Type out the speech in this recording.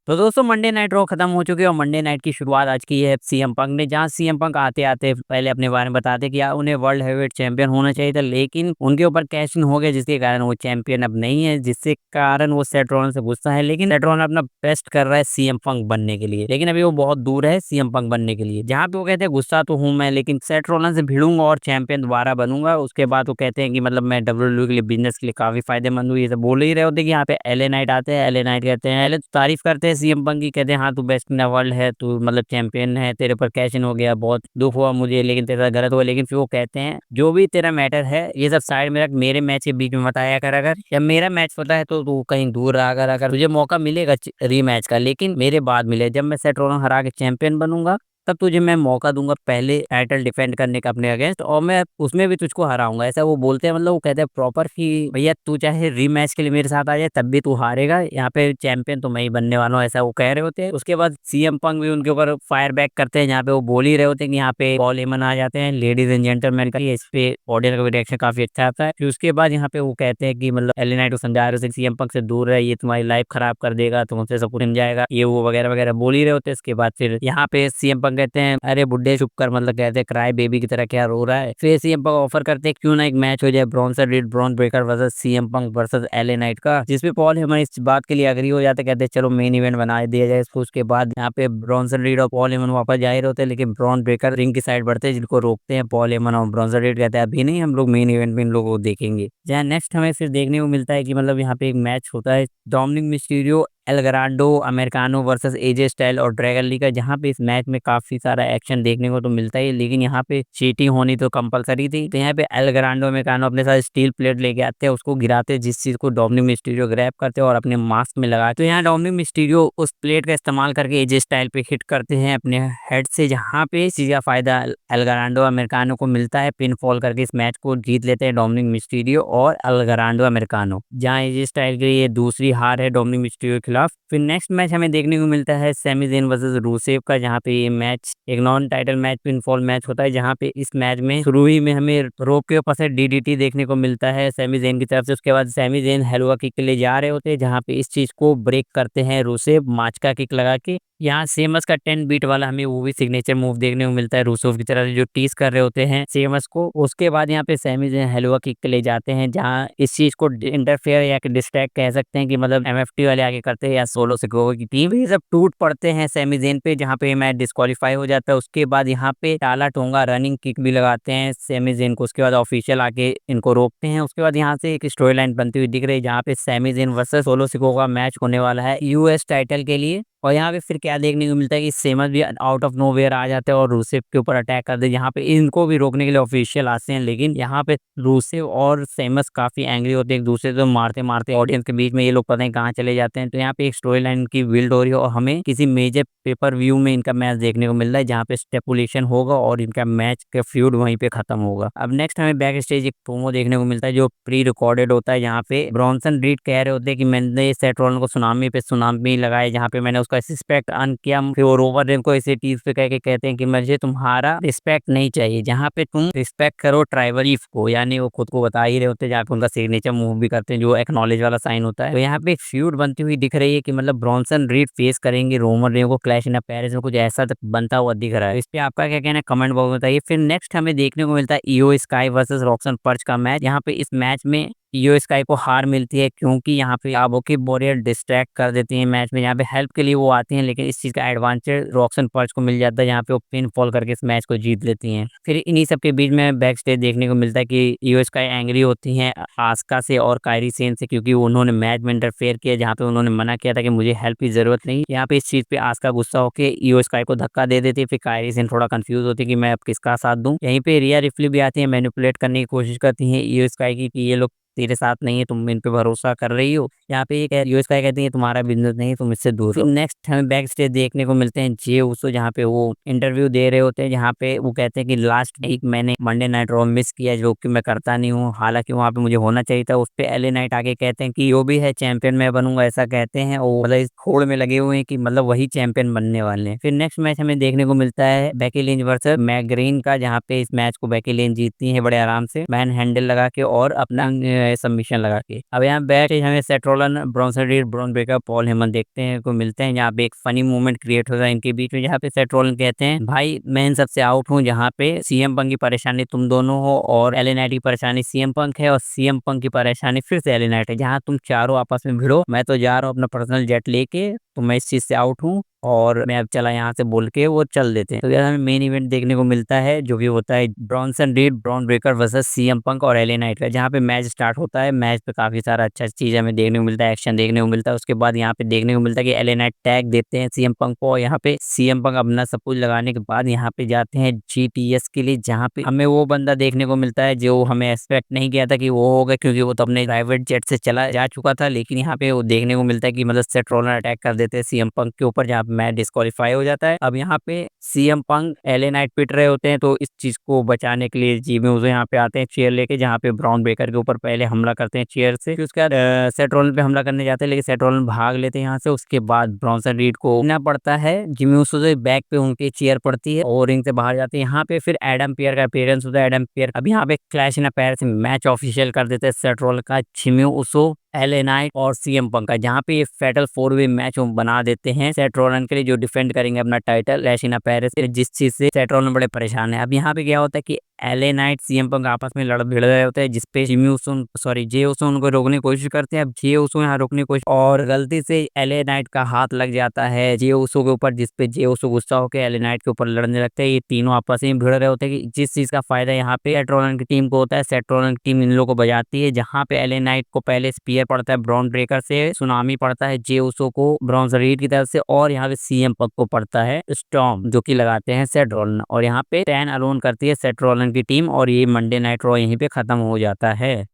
तो दोस्तों Monday night raw खत्म हो चुकी है और मंडे नाइट की शुरुआत आज की है सीएम पंक ने, जहां सीएम पंक आते आते पहले अपने बारे में बताते कि यार उन्हें वर्ल्ड हेवीवेट चैंपियन होना चाहिए था, लेकिन उनके ऊपर कैश इन हो गया जिसके कारण वो चैंपियन अब नहीं है, जिससे कारण वो सेट रॉलिंस से गुस्सा है। लेकिन सेट रॉलिंस अपना बेस्ट कर रहा है सीएम पंक बनने के लिए, लेकिन अभी वो बहुत दूर है सीएम पंक बनने के लिए। जहां पे वो कहते हैं गुस्सा तो हूं मैं, लेकिन सेट रॉलिंस से भिड़ूंगा और चैंपियन दोबारा बनूंगा। उसके बाद वो कहते हैं कि मतलब मैं डब्ल्यूडब्ल्यू के लिए बिजनेस के लिए काफी फायदेमंद हूँ, ये सब बोल ही रहे होते कि यहाँ पे एलए नाइट आते हैं। एलए नाइट कहते हैं, एलए तारीफ करते हैं सीएम पंक की, कहते हैं हाँ तू बेस्ट इन द वर्ल्ड है, तू मतलब चैंपियन है, तेरे पर कैश इन हो गया, बहुत दुख हुआ मुझे, लेकिन तेरा गलत हुआ। लेकिन फिर वो कहते हैं जो भी तेरा मैटर है ये सब साइड में रख, मेरे मैच के बीच में मत आया कर। अगर जब मेरा मैच होता है तो तू कहीं दूर रहा कर, अगर तुझे मौका मिलेगा रीमैच का, लेकिन मेरे बाद मिले, जब मैं सेट रोलर हरा के चैंपियन बनूंगा तब तुझे मैं मौका दूंगा पहले टाइटल डिफेंड करने का अपने अगेंस्ट, और मैं उसमें भी तुझको हराऊंगा। ऐसा वो बोलते हैं, मतलब वो कहते हैं प्रॉपर कि भैया तू चाहे रीमैच के लिए मेरे साथ आ जाए तब भी तू हारेगा, यहाँ पे चैंपियन तो मैं ही बनने वाला हूँ, ऐसा वो कह रहे होते हैं। उसके बाद सीएम पंक भी उनके ऊपर फायर बैक करते हैं, जहाँ पे वो बोल ही रहे होते हैं कि यहाँ पे पॉल हेमन आ जाते हैं लेडीज एंड जेंटलमैन का, इस पे ऑडियंस का भी रिएक्शन काफी अच्छा आता है। फिर उसके बाद यहाँ पे वो कहते हैं कि मतलब एल नाइट को समझा रहे हो सीएम पंक से दूर है, ये तुम्हारी लाइफ खराब कर देगा, तुमसे सब कुछ समझाएगा, ये वो वगैरह वगैरह बोल ही रहे होते हैं। इसके बाद फिर यहाँ पे सीएम पंक कहते हैं अरे बुड्ढे चुप कर, मतलब कहते हैं क्राई बेबी की तरह क्या रो रहा है। फिर सीएम पंक ऑफर करते हैं क्यों ना एक मैच हो जाए Bronson read Bron Breakker versus CM Punk versus LA night का, जिसपे पॉल हेमन इस बात के लिए अग्री हो जाते, कहते हैं चलो मेन इवेंट बना दिया जाए इसको। उसके बाद यहाँ पे ब्रॉन्सन रीड और पॉल हेमन वापस जा रहे होते हैं, लेकिन ब्रॉन ब्रेकर रिंग की साइड बढ़ते हैं, जिनको रोकते हैं पॉल हेमन, और ब्रॉन्सन रीड कहते हैं अभी नहीं, हम लोग मेन इवेंट में इन लोगों को देखेंगे। जहाँ नेक्स्ट हमें फिर देखने को मिलता है कि मतलब यहाँ पे एक मैच होता है Dominik Mysterio El Grande Americano versus AJ Styles और ड्रैगन ली का, जहाँ पे इस मैच में काफी सारा एक्शन देखने को तो मिलता है, लेकिन यहाँ पे चीटिंग होनी तो कंपलसरी थी। तो यहाँ पे एल ग्रांडो अमेरिकानो अपने साथ स्टील प्लेट लेके आते हैं, उसको गिराते, जिस चीज को डोमिनिक मिस्टीरियो ग्रैब करते हैं और अपने मास्क में लगाते। तो यहाँ डोमिनिक मिस्टीरियो उस प्लेट का इस्तेमाल करके एजे स्टाइल पे हिट करते हैं अपने हेड से, जहाँ पे इस चीज का फायदा एल ग्रांडो अमेरिकानो को मिलता है। पिन फॉल करके इस मैच को जीत लेते हैं डोमिनिक मिस्टीरियो और एल ग्रांडो अमेरिकानो, जहाँ एजे स्टाइल की ये दूसरी हार है डोमिनिक मिस्टीरियो के खिलाफ। फिर नेक्स्ट मैच हमें देखने को मिलता है सैमी ज़ेन वर्सेस रूसेव का, जहाँ पे ये मैच एक non title match pin fall match होता है, जहाँ पे इस मैच में शुरू ही में हमें रोप के ऊपर से डीडीटी देखने को मिलता है सैमी ज़ेन की तरफ से। उसके बाद सैमी ज़ेन हेलुआ किक के लिए जा रहे होते हैं, जहाँ पे इस चीज को ब्रेक करते हैं रूसेव माचका किक लगा के। यहाँ सेमस का 10 बीट वाला हमें वो भी सिग्नेचर मूव देखने को मिलता है रूसोव की तरफ से, जो टीज कर रहे होते हैं सेमस को। उसके बाद यहाँ पे सैमी ज़ेन हेलुआ किक के लिए जाते हैं, जहाँ इस चीज को इंटरफेयर या डिस्ट्रैक्ट कह सकते हैं कि मतलब एमएफटी वाले आगे करते हैं या सोलो सिकोगो की टीम, ये सब टूट पड़ते हैं सैमी ज़ेन पे, जहाँ पे मैच डिस्क्वालीफाई हो जाता है। उसके बाद यहाँ पे टाला टोंगा रनिंग किक भी लगाते हैं सैमी ज़ेन को, उसके बाद ऑफिशियल आके इनको रोकते हैं। उसके बाद यहाँ से एक स्टोरी लाइन बनती हुई दिख रही है, जहाँ पे सैमी ज़ेन वर्सेस सोलो सिकोगो का मैच होने वाला है यूएस टाइटल के लिए। और यहाँ पे फिर क्या देखने को मिलता है कि सेमस भी आउट ऑफ नोवेयर आ जाते हैं और रूसेव के ऊपर अटैक करते हैं, यहाँ पे इनको भी रोकने के लिए ऑफिशियल आते हैं, लेकिन यहाँ पे रूसेव और सेमस काफी एंग्री होते हैं एक दूसरे से, मारते मारते ऑडियंस के बीच में ये लोग पता नहीं कहाँ चले जाते हैं। तो यहाँ पे एक स्टोरी लाइन की बिल्ड हो रही है और हमें किसी मेजर पेपर व्यू में इनका मैच देखने को मिल रहा है, जहाँ पे स्टेपुलेशन होगा और इनका मैच का फ्यूड वहीं पे खत्म होगा। अब नेक्स्ट हमें बैक स्टेज एक प्रोमो देखने को मिलता है जो प्री रिकॉर्डेड होता है, जहाँ पे ब्रॉन्सन रीड कह रहे होते हैं कि मैंने सेट रॉलिंस को सुनामी पे सुनामी लगाई, जहाँ पे मैंने उसका रिस्पेक्ट अर्न किया। फिर वो रोवर रेन को ऐसे टीज पे कह के कहते हैं कि मुझे तुम्हारा रिस्पेक्ट नहीं चाहिए, जहाँ पे तुम रिस्पेक्ट करो ट्राइबल चीफ को, यानी वो खुद को बता ही रहे होते हैं, जहाँ पे उनका सिग्नेचर मूव भी करते हैं जो एक्नॉलेज वाला साइन होता है। तो यहाँ पे एक फ्यूड बनती हुई दिख रही है कि मतलब ब्रॉन्सन रीड फेस करेंगे रोमन रेन को क्लैश इन पेरिस में, कुछ ऐसा तक बनता हुआ दिख रहा है। इस पे आपका क्या कहना है कमेंट बॉक्स में बताइए। फिर नेक्स्ट हमें देखने को मिलता है ईओ स्काई वर्सेस रॉक्सन पर्च का मैच। यहाँ पे इस मैच में ईओ स्काई को हार मिलती है, क्योंकि यहाँ पे आबोकी वॉरियर डिस्ट्रैक्ट कर देती है मैच में, यहाँ पे हेल्प के लिए वो आती हैं, लेकिन इस चीज का एडवांटेज रॉक्सन पर्च को मिल जाता है, यहाँ पे वो पिन फॉल करके इस मैच को जीत लेती हैं। फिर इन्हीं सब के बीच में बैक स्टेज देखने को मिलता है कि ईओ स्काई एंग्री होती हैं आस्का से और कायरी सेन से, क्योंकि उन्होंने मैच में इंटरफेयर किया, जहाँ पे उन्होंने मना किया था कि मुझे हेल्प की जरूरत नहीं। यहाँ पे इस चीज पे आस्का गुस्सा होकर ईओ स्काई को धक्का दे देती है। फिर कायरी सेन थोड़ा कंफ्यूज होती है कि मैं अब किसका साथ दूं। यहीं पे रिया रिफ्ली भी आती है, मैनिपुलेट करने की कोशिश करती है ईओ स्काई की कि ये लोग तेरे साथ नहीं है, तुम इन पे भरोसा कर रही हो। यहाँ पे ये यूएस का कहती है तुम्हारा बिजनेस नहीं, तुम इससे दूर रहो। नेक्स्ट हमें बैक स्टेज देखने को मिलते हैं जे उसो, जहाँ पे वो इंटरव्यू दे रहे होते हैं, जहाँ पे वो कहते हैं कि लास्ट वीक मैंने मंडे नाइट रॉ मिस किया, जो कि मैं करता नहीं हूँ, हालांकि वहाँ पे मुझे होना चाहिए था। उस पे एले नाइट आके कहते हैं कि यो भी है चैंपियन मैं बनूंगा, ऐसा कहते हैं। और मतलब इस होड़ में लगे हुए हैं कि मतलब वही चैंपियन बनने वाले हैं। फिर नेक्स्ट मैच हमें देखने को मिलता है Becky Lynch versus Mac Green का, जहाँ पे इस मैच को बेकी लिंच जीतती है बड़े आराम से मैन हैंडल लगा के और अपना हैं सबमिशन लगा के। अब यहाँ बैक हमें Seth Rollins, Bronson read, Bron Breakker, Paul Heyman देखते हैं को मिलते हैं। यहाँ पे एक फनी मोमेंट क्रिएट होता है इनके बीच में, जहाँ पे सेथ रॉलिंस कहते हैं भाई मैं इन सबसे आउट हूँ, जहाँ पे सीएम पंक की परेशानी तुम दोनों हो और एलए नाइट की परेशानी सीएम पंक है और सीएम पंक की परेशानी फिर से एलए नाइट है। जहाँ तुम चारों आपस में भिड़ो, मैं तो जा रहा हूँ अपना पर्सनल जेट लेके, तो मैं इस चीज से आउट हूँ और मैं अब चला यहाँ से बोल के वो चल देते हैं। तो यार हमें मेन इवेंट देखने को मिलता है जो कि होता है Bronson read, Bron Breakker versus CM Punk और एलए नाइट का, जहाँ पे मैच स्टार्ट होता है। मैच पे काफी सारा अच्छा चीज हमें देखने को मिलता है, एक्शन देखने को मिलता है। उसके बाद यहाँ पे देखने को मिलता है कि एलए नाइट टैग देते हैं सीएम पंक को, और यहाँ पे सीएम पंक अपना सब कुछ लगाने के बाद यहाँ पे जाते हैं जीटीएस के लिए, जहाँ पे हमें वो बंदा देखने को मिलता है जो हमें एक्सपेक्ट नहीं किया था कि वो होगा, क्योंकि वो तो अपने प्राइवेट जेट से चला जा चुका था। लेकिन यहाँ पे वो देखने को मिलता है कि मतलब सेथ रॉलिंस अटैक कर देते हैं सीएम पंक के ऊपर, जहाँ पे मैच डिस्क्वालीफाई हो जाता है। अब यहाँ पे सीएम पंक एलए नाइट पिट रहे होते हैं, तो इस चीज को बचाने के लिए जिमी उसे यहाँ पे आते हैं चेयर लेके, जहाँ पे ब्राउन ब्रेकर के ऊपर पहले हमला करते हैं चेयर से, फिर उसके बाद सेथ रॉलिंस पे हमला करने जाते हैं, लेकिन सेथ रॉलिंस भाग लेते हैं यहाँ से। उसके बाद ब्रॉन्सन रीड को उठना पड़ता है, जिमी उसो से बैक पे उनकी चेयर पड़ती है और रिंग से बाहर जाते हैं। यहाँ पे फिर एडम पियर का अपीयरेंस होता है। एडम पियर अब यहाँ पे क्लैश इन पैर से मैच ऑफिशियल कर देते हैं सेथ रॉलिंस का, जिमी उसो, एलए नाइट और सीएम पंक का, जहाँ पे ये फैटल 4-वे मैच बना देते हैं सेथ रॉलिंस के लिए, जो डिफेंड करेंगे अपना टाइटल क्लैश इन पैर से, जिस चीज से सेथ रॉलिंस बड़े परेशान है। अब यहाँ पे क्या होता है कि एलए नाइट सीएम पंक आपस में लड़ भिड़ रहे होते हैं, जिसपे जिमी उसो सॉरी जे उसो उनको रोकने की कोशिश करते हैं। अब जे उसो यहाँ रोकने की कोशिश और गलती से एलए नाइट का हाथ लग जाता है जे उसो के ऊपर, जिसपे जे उसो गुस्सा होकर एलए नाइट के ऊपर लड़ने लगते हैं। ये तीनों आपस में भिड़ रहे होते हैं कि जिस चीज का फायदा यहाँ पे सेथ रॉलिंस की टीम को होता है। सेथ रॉलिंस की टीम इन लोगों को बजाती है, जहाँ पे एलए नाइट को पहले स्पीयर पड़ता है ब्रॉन ब्रेकर से, सुनामी पड़ता है जे उसो को ब्रॉन्सन रीड की तरफ से, और यहाँ पे सीएम पंक को पड़ता है स्टॉर्म, जो कि लगाते हैं सेथ रॉलिंस। और यहाँ पे स्टैंड अलोन करती है सेथ रॉलिंस की टीम, और ये मंडे नाइट रॉ यहीं पे खत्म हो जाता है।